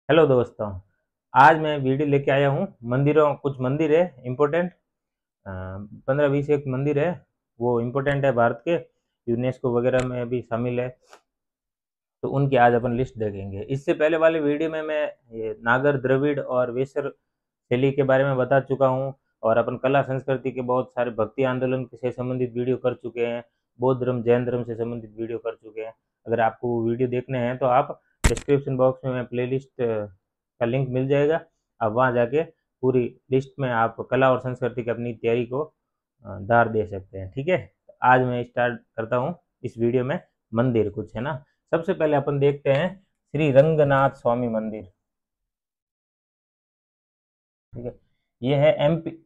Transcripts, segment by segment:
Hello दोस्तों। आज मैं वीडियो लेके आया हूँ मंदिरों, कुछ मंदिर है इम्पोर्टेंट। 15-20 एक मंदिर है, वो इम्पोर्टेंट है, भारत के यूनेस्को वगैरह में भी शामिल है। तो उनकी आज अपन लिस्ट देखेंगे। इससे पहले वाले वीडियो में मैं ये नागर, द्रविड़ और वेसर शैली के बारे में बता चुका हूँ। और अपन कला संस्कृति के बहुत सारे भक्ति आंदोलन से संबंधित वीडियो कर चुके हैं, बौद्ध धर्म, जैन धर्म से संबंधित वीडियो कर चुके हैं। अगर आपको वो वीडियो देखने हैं तो आप डिस्क्रिप्शन बॉक्स में मैं प्लेलिस्ट का लिंक मिल जाएगा। आप वहाँ जाके पूरी लिस्ट में आप कला और संस्कृति की अपनी तैयारी को दार दे सकते हैं। ठीक है, आज मैं स्टार्ट करता हूँ इस वीडियो में। मंदिर कुछ है ना, सबसे पहले अपन देखते हैं श्री रंगनाथ स्वामी मंदिर। ठीक है, ये है एमपी,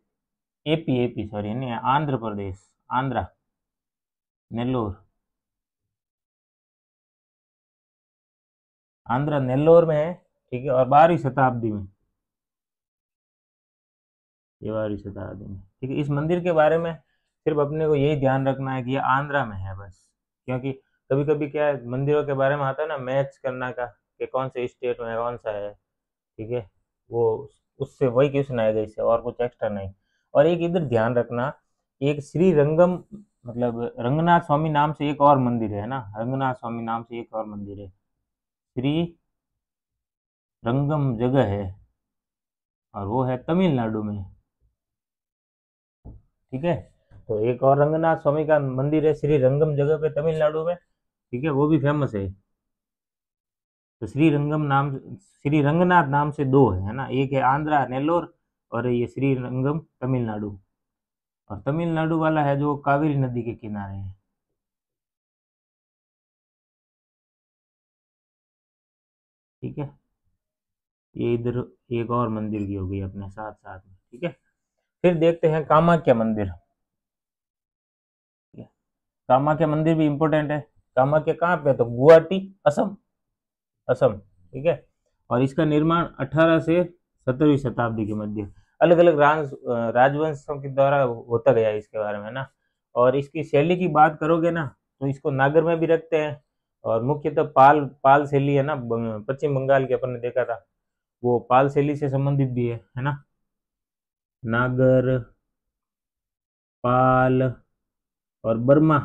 एपी सॉरी नहीं है, आंध्र प्रदेश, आंध्रा, नेल्लोर, आंध्रा नेल्लोर में है। ठीक है, और 12वीं शताब्दी में, ये 12वीं शताब्दी में। ठीक है, इस मंदिर के बारे में सिर्फ अपने को यही ध्यान रखना है कि ये आंध्रा में है बस। क्योंकि कभी कभी क्या है, मंदिरों के बारे में आता है ना मैच करना का, कि कौन से स्टेट में कौन सा है। ठीक है, वो उससे वही क्वेश्चन आएगा, इससे और कुछ एक्स्ट्रा नहीं। और एक इधर ध्यान रखना, एक श्री रंगम, मतलब रंगनाथ स्वामी नाम से एक और मंदिर है ना, रंगनाथ स्वामी नाम से एक और मंदिर है, श्री रंगम जगह है, और वो है तमिलनाडु में। ठीक है, तो एक और रंगनाथ स्वामी का मंदिर है श्री रंगम जगह पे तमिलनाडु में। ठीक है, वो भी फेमस है। तो श्री रंगम नाम, श्री रंगनाथ नाम से दो है ना, एक है आंध्रा नेल्लोर, और ये श्री रंगम तमिलनाडु। और तमिलनाडु वाला है जो कावेरी नदी के किनारे है। ठीक है, ये इधर एक और मंदिर की हो गई अपने साथ साथ में। ठीक है, फिर देखते हैं कामाख्या मंदिर। ठीक है, कामाख्या मंदिर भी इम्पोर्टेंट है। कामाख्या कहाँ पे है? तो गुवाहाटी, असम, असम। ठीक है, और इसका निर्माण 18 से 17वीं शताब्दी के मध्य अलग अलग राजवंशों के द्वारा होता गया है इसके बारे में ना। और इसकी शैली की बात करोगे ना, तो इसको नागर में भी रखते हैं, और मुख्यतः पाल शैली है ना, पश्चिम बंगाल के अपन ने देखा था, वो पाल शैली से संबंधित भी है ना। नागर, पाल, और बर्मा,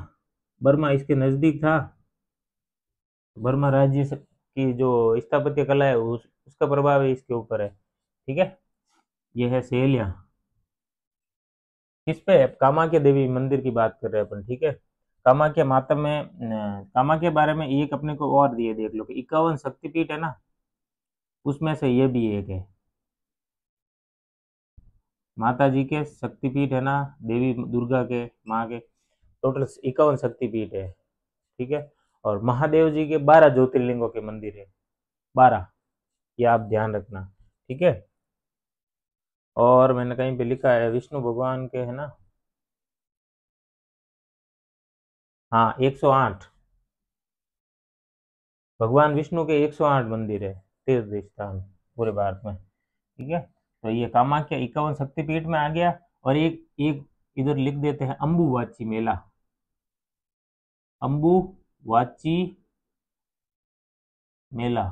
बर्मा इसके नजदीक था। बर्मा राज्य की जो स्थापत्य कला है उसका प्रभाव है इसके ऊपर है। ठीक है, ये है सेलिया। किस पे? कामाख्या देवी मंदिर की बात कर रहे हैं अपन। ठीक है, कामाख्या माता में कामाख्या के बारे में एक अपने को और दिए, देख लो कि 51 शक्तिपीठ है ना, उसमें से ये भी एक है। माता जी के शक्तिपीठ है ना, देवी दुर्गा के, माँ के टोटल 51 शक्तिपीठ है। ठीक है, और महादेव जी के 12 ज्योतिर्लिंगों के मंदिर है, 12, ये आप ध्यान रखना। ठीक है, और मैंने कहीं पे लिखा है विष्णु भगवान के है ना, हाँ 108, भगवान विष्णु के 108 मंदिर है, तीर्थ स्थान पूरे भारत में। ठीक है, तो ये कामाख्या 51 शक्तिपीठ में आ गया। और एक एक इधर लिख देते हैं अम्बुवाची मेला, अम्बुवाची मेला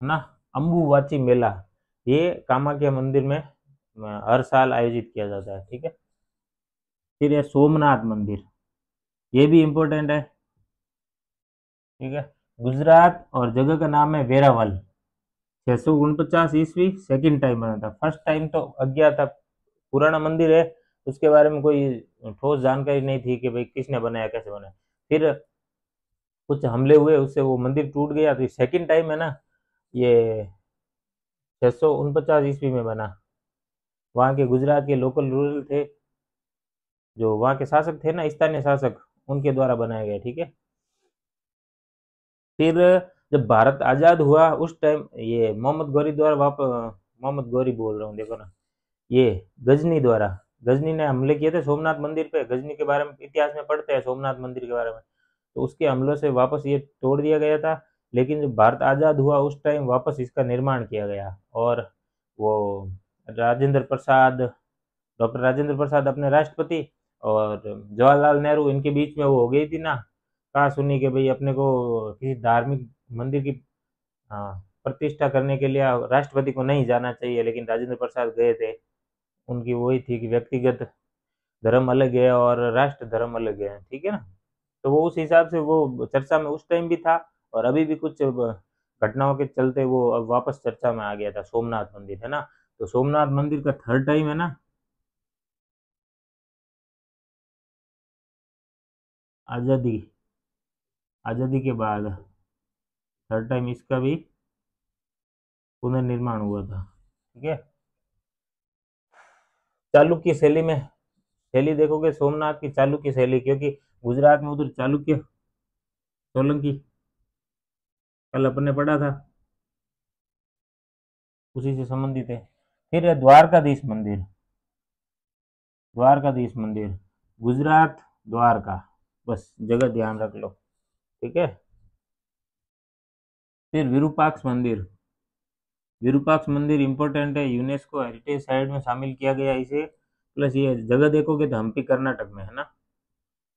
है ना, अम्बुवाची मेला, ये कामाख्या मंदिर में हर साल आयोजित किया जाता है। ठीक है, फिर है सोमनाथ मंदिर, ये भी इम्पोर्टेंट है। ठीक है, गुजरात, और जगह का नाम है वेरावल। 649 ईस्वी सेकंड टाइम बना था, फर्स्ट टाइम तो अज्ञात था, पुराना मंदिर है, उसके बारे में कोई ठोस जानकारी नहीं थी कि भाई किसने बनाया, कैसे बनाया। फिर कुछ हमले हुए, उससे वो मंदिर टूट गया। तो सेकंड टाइम है ना, ये 649 ईस्वी में बना। वहाँ के गुजरात के लोकल रूरल थे, जो वहाँ के शासक थे ना, स्थानीय शासक, उनके द्वारा बनाया गया। ठीक है, फिर जब भारत आज़ाद हुआ उस टाइम ये मोहम्मद गौरी द्वारा मोहम्मद गौरी बोल रहा हूँ, देखो ना, ये गजनी द्वारा, गजनी ने हमले किए थे सोमनाथ मंदिर पे। गजनी के बारे में इतिहास में पढ़ते हैं, सोमनाथ मंदिर के बारे में। तो उसके हमलों से वापस ये तोड़ दिया गया था। लेकिन जब भारत आज़ाद हुआ उस टाइम वापस इसका निर्माण किया गया। और वो राजेंद्र प्रसाद, डॉक्टर राजेंद्र प्रसाद अपने राष्ट्रपति, और जवाहरलाल नेहरू, इनके बीच में वो हो गई थी ना, कहा सुनी कि भाई अपने को किसी धार्मिक मंदिर की प्रतिष्ठा करने के लिए राष्ट्रपति को नहीं जाना चाहिए, लेकिन राजेंद्र प्रसाद गए थे। उनकी वही थी कि व्यक्तिगत धर्म अलग है और राष्ट्र धर्म अलग है, ठीक है ना। तो वो उस हिसाब से वो चर्चा में उस टाइम भी था, और अभी भी कुछ घटनाओं के चलते वो अब वापस चर्चा में आ गया था। सोमनाथ मंदिर है ना, तो सोमनाथ मंदिर का थर्ड टाइम है ना, आज़ादी आज़ादी के बाद थर्ड टाइम इसका भी पुनर्निर्माण हुआ था, ठीक है। चालुक्य शैली में, शैली देखोगे सोमनाथ की चालुक्य शैली, क्योंकि गुजरात में उधर चालुक्य सोलंकी कल अपन ने पढ़ा था, उसी से संबंधित है। फिर है द्वारकाधीश मंदिर, द्वारकाधीश मंदिर गुजरात द्वारका, बस जगह ध्यान रख लो, ठीक है। फिर विरूपाक्ष मंदिर, विरूपाक्ष मंदिर इंपॉर्टेंट है, यूनेस्को हेरिटेज साइट में शामिल किया गया इसे। प्लस ये जगह देखोगे तो हम्पी कर्नाटक में है ना,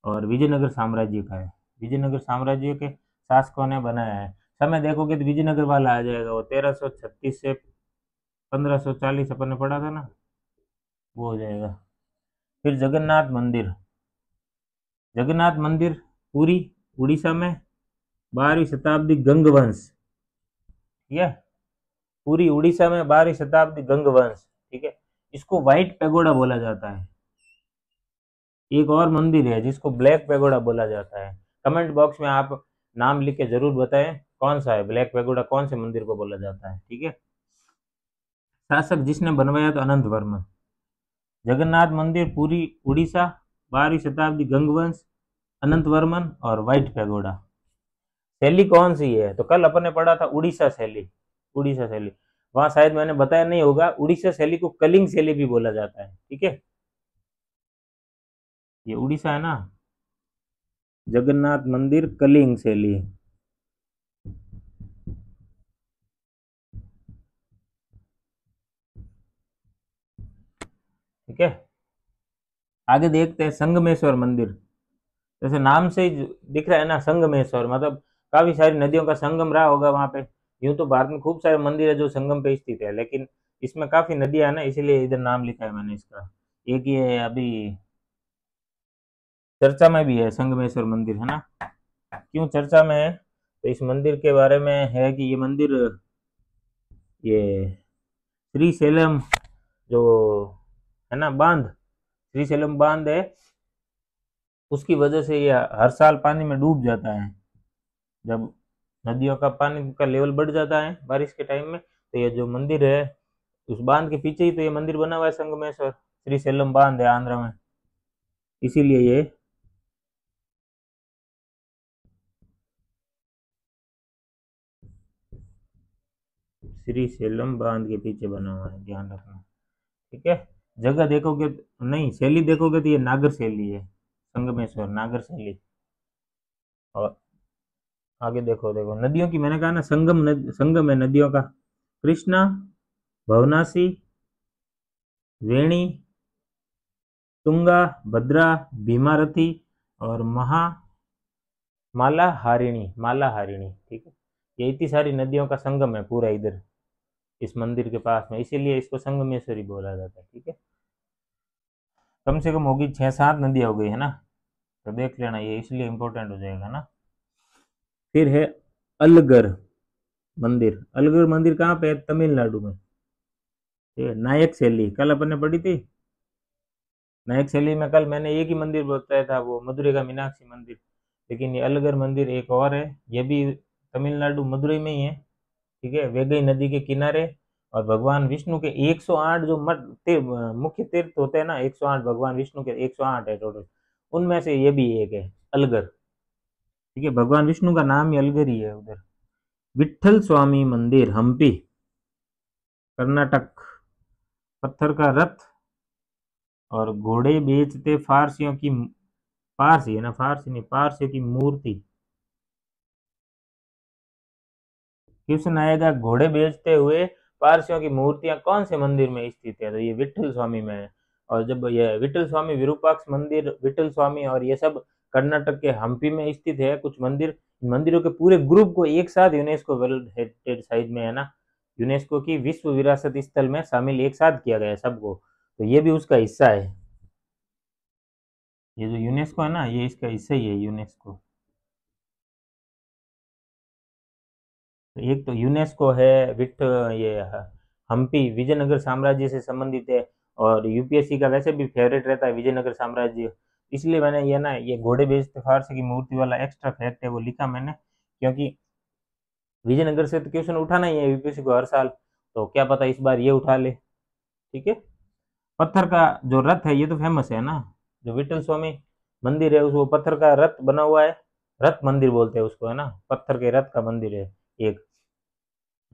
और विजयनगर साम्राज्य का है, विजयनगर साम्राज्य के शासकों ने बनाया है। समय देखोगे तो विजयनगर वाला आ जाएगा, वो 1336 से 1540 अपन ने पढ़ा था ना, वो हो जाएगा। फिर जगन्नाथ मंदिर, जगन्नाथ मंदिर पुरी उड़ीसा में, 12वीं शताब्दी गंग वंश, ठीक है। पूरी उड़ीसा में 12वीं शताब्दी गंग वंश, ठीक है। इसको व्हाइट पैगोडा बोला जाता है। एक और मंदिर है जिसको ब्लैक पैगोडा बोला जाता है। कमेंट बॉक्स में आप नाम लिख के जरूर बताएं कौन सा है ब्लैक पैगोडा, कौन से मंदिर को बोला जाता है, ठीक है। शासक जिसने बनवाया तो अनंत वर्मन। जगन्नाथ मंदिर पूरी उड़ीसा, 12वीं शताब्दी गंग वंश, अनंत वर्मन और व्हाइट पैगोडा। शैली कौन सी है, तो कल अपन ने पढ़ा था उड़ीसा शैली, उड़ीसा शैली। वहां शायद मैंने बताया नहीं होगा, उड़ीसा शैली को कलिंग शैली भी बोला जाता है, ठीक है। ये उड़ीसा है ना, जगन्नाथ मंदिर कलिंग शैली, ठीक है। आगे देखते हैं संगमेश्वर मंदिर। जैसे नाम से ही दिख रहा है ना संगमेश्वर, मतलब काफी सारी नदियों का संगम रहा होगा वहां पे। यूं तो भारत में खूब सारे मंदिर है जो संगम पे स्थित है, लेकिन इसमें काफी नदियां है ना, इसीलिए इधर नाम लिखा है मैंने इसका। एक ये अभी चर्चा में भी है संगमेश्वर मंदिर, है ना। क्यों चर्चा में है, तो इस मंदिर के बारे में है कि ये मंदिर, ये श्री सेलम जो है ना बांध, श्री सेलम बांध है, उसकी वजह से ये हर साल पानी में डूब जाता है। जब नदियों का पानी का लेवल बढ़ जाता है बारिश के टाइम में, तो ये जो मंदिर है उस बांध के पीछे ही तो ये मंदिर बना हुआ है संगमेश्वर, श्री सेलम बांध है आंध्र में, इसीलिए ये श्री सेलम बांध के पीछे बना हुआ है, ध्यान रखना, ठीक है। जगह देखोगे नहीं, शैली देखोगे तो ये नागर शैली है, संगमेश्वर नागर शैली। और आगे देखो, देखो नदियों की मैंने कहा ना, संगम है नदियों का, कृष्णा, भवनासी, वेणी, तुंगा, भद्रा, भीमारथी और माला हारिणी, ठीक है। ये इतनी सारी नदियों का संगम है पूरा इधर इस मंदिर के पास में, इसीलिए इसको संगमेश्वरी बोला जाता है, ठीक है। कम से कम होगी 6-7 नदियां हो गई है ना, तो देख लेना, ये इसलिए इंपॉर्टेंट हो जाएगा ना। फिर है अलगर मंदिर, अलगर मंदिर कहाँ पे है, तमिलनाडु में, ठीक है। नायक शैली कल अपन ने पढ़ी थी, नायक शैली में कल मैंने एक ही मंदिर बताया था, वो मदुरई का मीनाक्षी मंदिर, लेकिन ये अलगर मंदिर एक और है, ये भी तमिलनाडु मदुरई में ही है, ठीक है, वेगई नदी के किनारे। और भगवान विष्णु के 108 जो मुख्य तीर्थ होते हैं ना, 108 भगवान विष्णु के 108 है टोटल, उनमें से ये भी एक है अलगर, ठीक है। भगवान विष्णु का नाम ही अलगर ही है उधर। विठल स्वामी मंदिर हम्पी कर्नाटक, पत्थर का रथ और घोड़े बेचते फारसियों की, पारसी है ना, फारसी नहीं, पारसियों की मूर्ति। कृष्ण आएगा घोड़े बेचते हुए, पारसियों की मूर्तियां कौन से मंदिर में स्थित है, तो ये विठल स्वामी में है। और जब ये विठल स्वामी, विरूपाक्ष मंदिर, विठल स्वामी और ये सब कर्नाटक के हम्पी में स्थित है कुछ मंदिर, इन मंदिरों के पूरे ग्रुप को एक साथ यूनेस्को वर्ल्ड हेरिटेज साइट में, है ना, यूनेस्को की विश्व विरासत स्थल में शामिल एक साथ किया गया है सबको। तो ये भी उसका हिस्सा है। ये जो यूनेस्को है ना, ये इसका हिस्सा ही है यूनेस्को। तो एक तो यूनेस्को है, विक्ट ये हम्पी विजयनगर साम्राज्य से संबंधित है। और यूपीएससी का वैसे भी फेवरेट रहता है विजयनगर साम्राज्य, इसलिए मैंने ये ना ये घोड़े बेचते फारस की मूर्ति वाला एक्स्ट्रा फैक्ट है वो लिखा मैंने, क्योंकि विजयनगर से तो क्वेश्चन उठाना ही है यूपीएससी को हर साल, तो क्या पता इस बार ये उठा ले। ठीक है। पत्थर का जो रथ है ये तो फेमस है ना, जो विठल स्वामी मंदिर है उसको पत्थर का रथ बना हुआ है, रथ मंदिर बोलते हैं उसको, है ना, पत्थर के रथ का मंदिर है एक।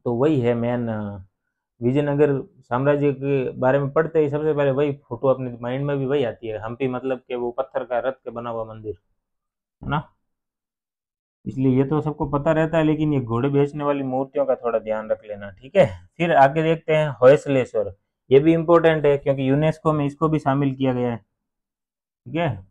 तो वही है मेन। विजयनगर साम्राज्य के बारे में पढ़ते ही सबसे पहले वही फोटो अपने माइंड में भी वही आती है, हम्पी मतलब कि वो पत्थर का रथ के बना हुआ मंदिर, है ना। इसलिए ये तो सबको पता रहता है, लेकिन ये घोड़े बेचने वाली मूर्तियों का थोड़ा ध्यान रख लेना। ठीक है। फिर आगे देखते हैं होयसलेश्वर। ये भी इम्पोर्टेंट है क्योंकि यूनेस्को में इसको भी शामिल किया गया है। ठीक है।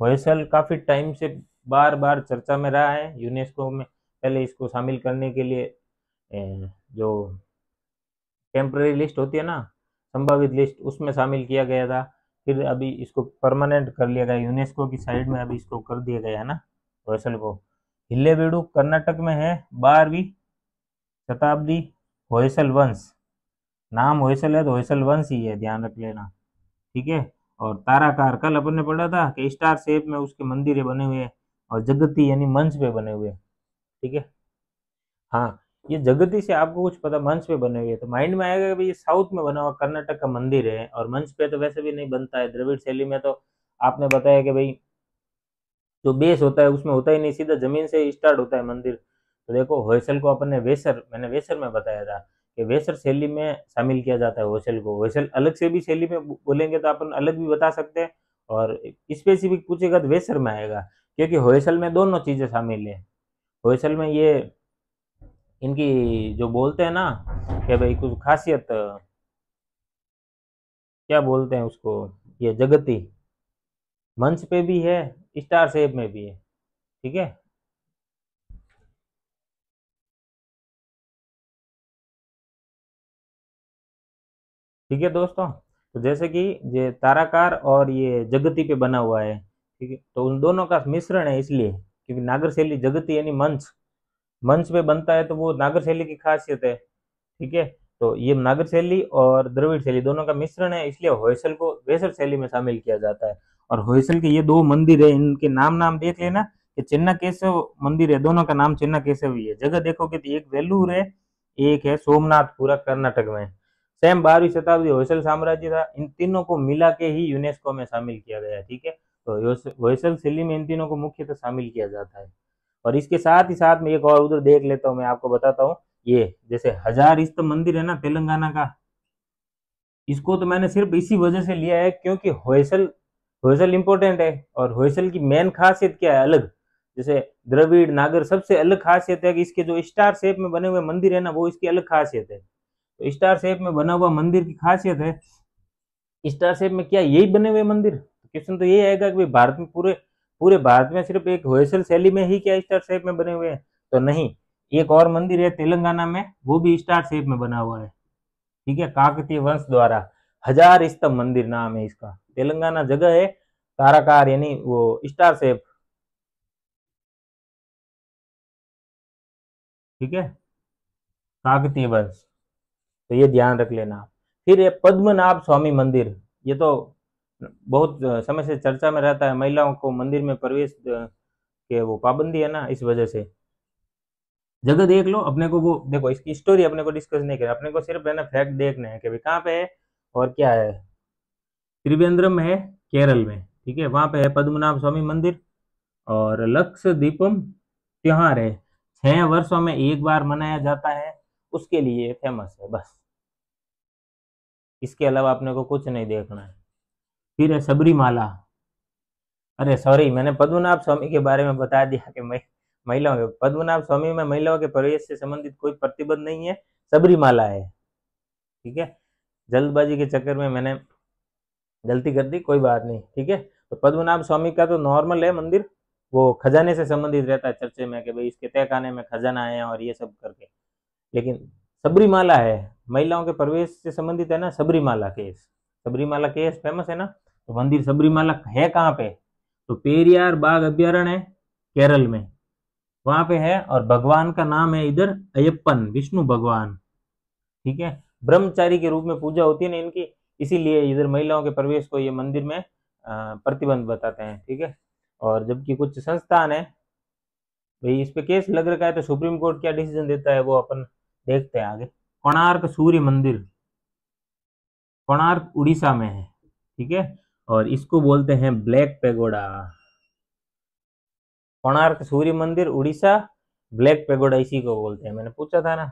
होयसल काफी टाइम से बार बार चर्चा में रहा है यूनेस्को में। पहले इसको शामिल करने के लिए जो टेम्पररी लिस्ट होती है ना, संभावित लिस्ट, उसमें शामिल किया गया था। फिर अभी इसको परमानेंट कर लिया गया यूनेस्को की साइड में, अभी इसको कर दिया गया है ना होयसल को। हिल्लेबेडु कर्नाटक में है, 12वीं शताब्दी। होयसल वंश, नाम होयसल है तो होयसल वंश ही है, ध्यान रख लेना। ठीक है। और ताराकार कल अपन ने पढ़ा था कि स्टार शेप में उसके मंदिर बने हुए हैं, और जगती यानी मंच पे बने हुए हैं। ठीक है। हाँ, ये जगती से आपको कुछ पता, मंच पे बने हुए, तो माइंड में आएगा कि भाई ये साउथ में बना हुआ कर्नाटक का मंदिर है, और मंच पे तो वैसे भी नहीं बनता है द्रविड़ शैली में। तो आपने बताया कि भाई जो बेस होता है उसमें होता ही नहीं, सीधा जमीन से ही स्टार्ट होता है मंदिर। तो देखो होयसल को अपन ने वेसर, मैंने वेसर में बताया था कि वेसर शैली में शामिल किया जाता है होयसल को। होयसल अलग से भी शैली में बोलेंगे तो अपन अलग भी बता सकते हैं, और स्पेसिफिक पूछेगा तो वेसर में आएगा, क्योंकि होयसल में दोनों चीजें शामिल है। होयसल में ये इनकी जो बोलते हैं ना कि भाई कुछ खासियत, क्या बोलते हैं उसको, ये जगती मंच पे भी है, स्टार शेप में भी है। ठीक है। ठीक है दोस्तों, तो जैसे कि ये ताराकार और ये जगती पे बना हुआ है, ठीक है, तो उन दोनों का मिश्रण है, इसलिए क्योंकि नागर शैली जगती यानी मंच, मंच पे बनता है तो वो नागर शैली की खासियत है। ठीक है। तो ये नागर शैली और द्रविड़ शैली दोनों का मिश्रण है, इसलिए होयसल को वेसर शैली में शामिल किया जाता है। और होयसल के ये दो मंदिर है, इनके नाम नाम देख लेना कि चिन्ना केशव मंदिर है, दोनों का नाम चिन्ना केशव ही है। जगह देखोगे तो एक वेलूर है, एक है सोमनाथ, पूरा कर्नाटक में। सेम 12वीं शताब्दी होयसल साम्राज्य था, इन तीनों को मिला के ही यूनेस्को में शामिल किया गया है। ठीक है। तो होयसल शैली में इन तीनों को मुख्यतः शामिल किया जाता है। और इसके साथ ही साथ में एक और उधर देख लेता हूँ, मैं आपको बताता हूँ। ये जैसे हजार स्तंभ मंदिर है ना तेलंगाना का, इसको तो मैंने सिर्फ इसी वजह से लिया है क्योंकि होयसल, होयसल इंपॉर्टेंट है। और होयसल की मेन खासियत क्या है अलग, जैसे द्रविड़ नागर सबसे अलग खासियत है कि इसके जो स्टार शेप में बने हुए मंदिर है ना, वो इसकी अलग खासियत है। तो स्टार शेप में बना हुआ मंदिर की खासियत है, स्टार शेप में क्या यही बने हुए मंदिर, क्वेश्चन तो यही आएगा कि भाई भारत में पूरे पूरे भारत में सिर्फ एक होयसल शैली में ही क्या स्टार शेप में बने हुए हैं, तो नहीं। एक और मंदिर है तेलंगाना में, वो भी स्टार शेप में बना हुआ है। ठीक है। काकतीय वंश द्वारा हजार स्तंभ मंदिर नाम है इसका, तेलंगाना जगह है, ताराकार यानी वो स्टार शेप। ठीक है। काकतीय वंश, तो ये ध्यान रख लेना। फिर ये पद्मनाभ स्वामी मंदिर, ये तो बहुत समय से चर्चा में रहता है, महिलाओं को मंदिर में प्रवेश के वो पाबंदी है ना, इस वजह से। जगह देख लो, अपने को वो देखो इसकी स्टोरी अपने को डिस्कस नहीं करना, अपने को सिर्फ है ना फैक्ट देखने हैं कि भाई कहाँ पे है और क्या है। त्रिवेंद्रम में है, केरल में। ठीक है। वहां पे है पद्मनाभ स्वामी मंदिर। और लक्ष्य दीपम त्योहार है, 6 वर्षों में एक बार मनाया जाता है, उसके लिए फेमस है बस। इसके अलावा अपने को कुछ नहीं देखना है। फिर है सबरीमाला। अरे सॉरी, मैंने पद्मनाभ स्वामी के बारे में बता दिया कि मैं महिलाओं के, पद्मनाभ स्वामी में महिलाओं के प्रवेश से संबंधित कोई प्रतिबंध नहीं है, सबरीमाला है। ठीक है। जल्दबाजी के चक्कर में मैंने गलती कर दी, कोई बात नहीं, ठीक है। तो पद्मनाभ स्वामी का तो नॉर्मल है मंदिर, वो खजाने से संबंधित रहता है चर्चे में कि भाई इसके तहखाने में खजाना है और ये सब करके। लेकिन सबरीमाला है, महिलाओं के प्रवेश से संबंधित है ना, Sabarimala case, Sabarimala case famous है ना। तो मंदिर सबरीमाला है कहाँ पे, तो पेरियार बाग अभ्यारण्य है केरल में, वहां पे है। और भगवान का नाम है इधर अयप्पन, विष्णु भगवान, ठीक है। ब्रह्मचारी के रूप में पूजा होती है ना इनकी, इसीलिए इधर महिलाओं के प्रवेश को ये मंदिर में प्रतिबंध बताते हैं, ठीक है। और जबकि कुछ संस्थान है, भाई इस पे केस लग रखा है, तो सुप्रीम कोर्ट क्या डिसीजन देता है वो अपन देखते हैं आगे। कोणार्क सूर्य मंदिर, कोणार्क उड़ीसा में है, ठीक है। और इसको बोलते हैं ब्लैक पेगोडा, कोणार्क सूर्य मंदिर उड़ीसा, ब्लैक पेगोडा इसी को बोलते हैं। मैंने पूछा था ना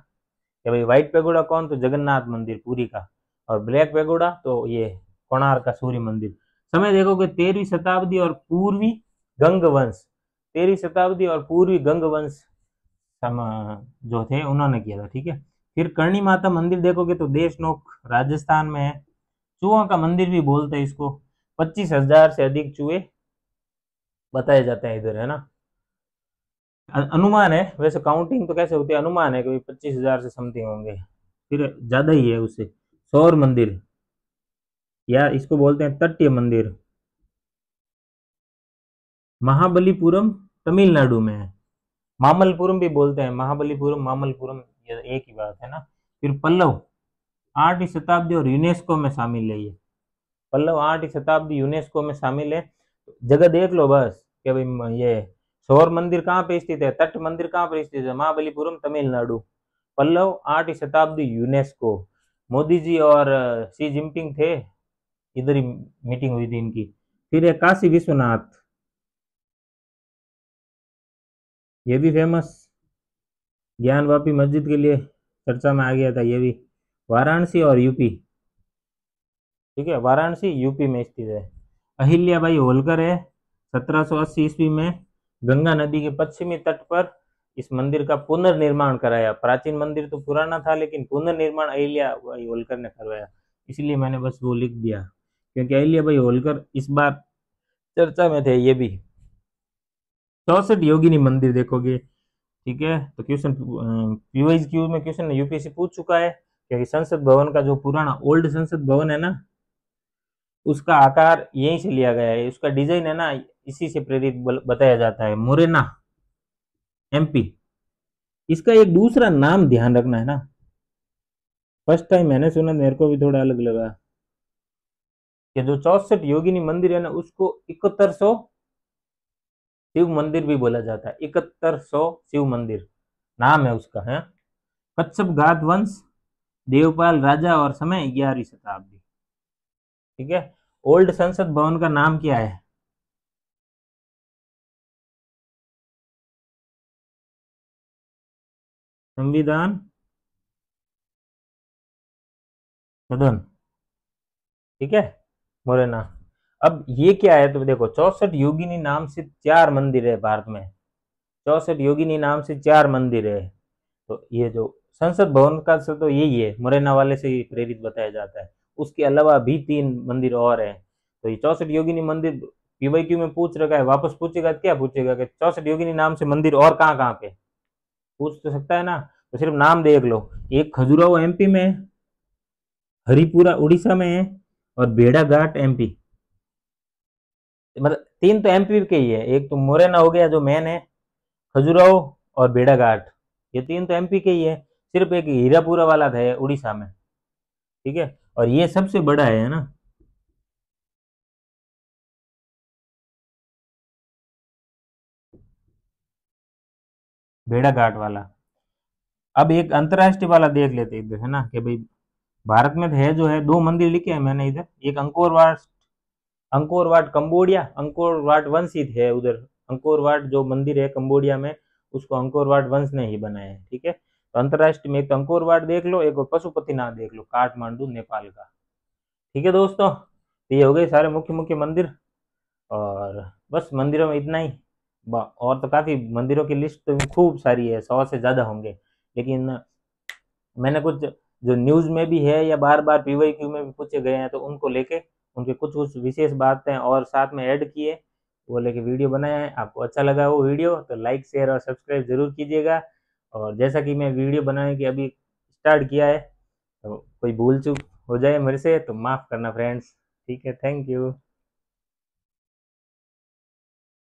कि भाई व्हाइट पेगोडा कौन, तो जगन्नाथ मंदिर पुरी का, और ब्लैक पेगोडा तो ये कोणार्क का सूर्य मंदिर। समय देखोगे 13वीं शताब्दी और पूर्वी गंग वंश, 13वीं शताब्दी और पूर्वी गंग वंश जो थे उन्होंने किया था, ठीक है। फिर करणी माता मंदिर देखोगे तो देशनोक राजस्थान में है, चूहों का मंदिर भी बोलते हैं इसको, 25,000 से अधिक चूहे बताए जाते हैं इधर, है ना। अनुमान है, वैसे काउंटिंग तो कैसे होती है, अनुमान है कि 25,000 से समथिंग होंगे, फिर ज्यादा ही है उससे। सौर मंदिर, या इसको बोलते हैं तटीय मंदिर, महाबलीपुरम तमिलनाडु में है, मामल्लपुरम भी बोलते हैं, महाबलीपुरम मामल्लपुरम ये एक ही बात है ना। फिर पल्लव 8वीं शताब्दी और यूनेस्को में शामिल है ये, पल्लव 8वीं शताब्दी यूनेस्को में शामिल है। जगह देख लो बस कि भाई ये सौर मंदिर कहाँ पे स्थित है, तट मंदिर कहाँ पर स्थित है, महाबलीपुरम तमिलनाडु, पल्लव 8वीं शताब्दी यूनेस्को। मोदी जी और शी जिनपिंग थे, इधर ही मीटिंग हुई थी इनकी। फिर है काशी विश्वनाथ, ये भी फेमस, ज्ञानवापी मस्जिद के लिए चर्चा में आ गया था ये भी। वाराणसी और यूपी, ठीक है, वाराणसी यूपी में स्थित है। अहिल्याबाई होलकर है, 1780 ईस्वी में गंगा नदी के पश्चिमी तट पर इस मंदिर का पुनर्निर्माण कराया। प्राचीन मंदिर तो पुराना था, लेकिन पुनर्निर्माण अहिल्याबाई होलकर ने करवाया, इसलिए मैंने बस वो लिख दिया, क्योंकि अहिल्याबाई होलकर इस बार चर्चा में थे ये भी। 64 योगिनी मंदिर देखोगे, ठीक है। तो क्वेश्चन पीवाईज क्यू में क्वेश्चन यूपीएससी पूछ चुका है, क्योंकि संसद भवन का जो पुराना ओल्ड संसद भवन है ना, उसका आकार यहीं से लिया गया है, उसका डिजाइन है ना इसी से प्रेरित बताया जाता है, मुरैना एमपी। इसका एक दूसरा नाम ध्यान रखना है ना, फर्स्ट टाइम मैंने सुना, मेरे को भी थोड़ा अलग लगा कि जो 64 योगिनी मंदिर है ना, उसको 7100 शिव मंदिर भी बोला जाता है, 7100 शिव मंदिर नाम है उसका, है। कच्छप घात वंश, देवपाल राजा और समय 11वीं शताब्दी, ठीक है। ओल्ड संसद भवन का नाम क्या है, संविधान सदन, ठीक है, मुरैना। अब ये क्या है, तो देखो 64 योगिनी नाम से 4 मंदिर है भारत में, 64 योगिनी नाम से 4 मंदिर है। तो ये जो संसद भवन का से तो यही है, मुरैना वाले से ही प्रेरित बताया जाता है। उसके अलावा भी 3 मंदिर और है। तो ये 64 योगिनी मंदिर पीवाईक्यू में पूछ रखा है, वापस पूछेगा क्या पूछेगा कि 64 योगिनी नाम से मंदिर और कहाँ कहाँ पे, पूछ तो सकता है ना। तो सिर्फ नाम देख लो, एक खजुराहो एमपी में है, हरिपुरा उड़ीसा में है, और भेड़ाघाट एमपी। मतलब 3 तो एमपी के ही है, एक तो मुरैना हो गया जो मेन है, खजुराहो और भेड़ाघाट, ये 3 तो एमपी के ही है। सिर्फ एक हीरापुरा वाला है उड़ीसा में, ठीक है। और ये सबसे बड़ा है ना, भेड़ाघाट वाला। अब एक अंतरराष्ट्रीय वाला देख लेते इधर, है ना, कि भाई भारत में है जो है 2 मंदिर लिखे हैं मैंने इधर, एक Angkor Wat, Angkor Wat Cambodia, Angkor Wat वंश ही है उधर, अंकोर वाट जो मंदिर है कंबोडिया में, उसको अंकोर वाट वंश ने ही बनाया है, ठीक है। तो अंतरराष्ट्रीय में एक तो अंकोर वाट देख लो, एक और पशुपतिनाथ देख लो, काठमांडू नेपाल का, ठीक है दोस्तों। तो ये हो गए सारे मुख्य मुख्य मंदिर, और बस मंदिरों में इतना ही। और तो काफी मंदिरों की लिस्ट तो खूब सारी है, 100 से ज्यादा होंगे, लेकिन मैंने कुछ जो न्यूज में भी है या बार बार पीवाईक्यू में भी पूछे गए हैं, तो उनको लेके उनके कुछ कुछ विशेष बातें और साथ में ऐड किए, वो लेके वीडियो बनाया है। आपको अच्छा लगा वो वीडियो तो लाइक शेयर और सब्सक्राइब ज़रूर कीजिएगा। और जैसा कि मैं वीडियो बनाने की अभी स्टार्ट किया है, तो कोई भूल चूक हो जाए मेरे से तो माफ़ करना फ्रेंड्स। ठीक है, थैंक यू।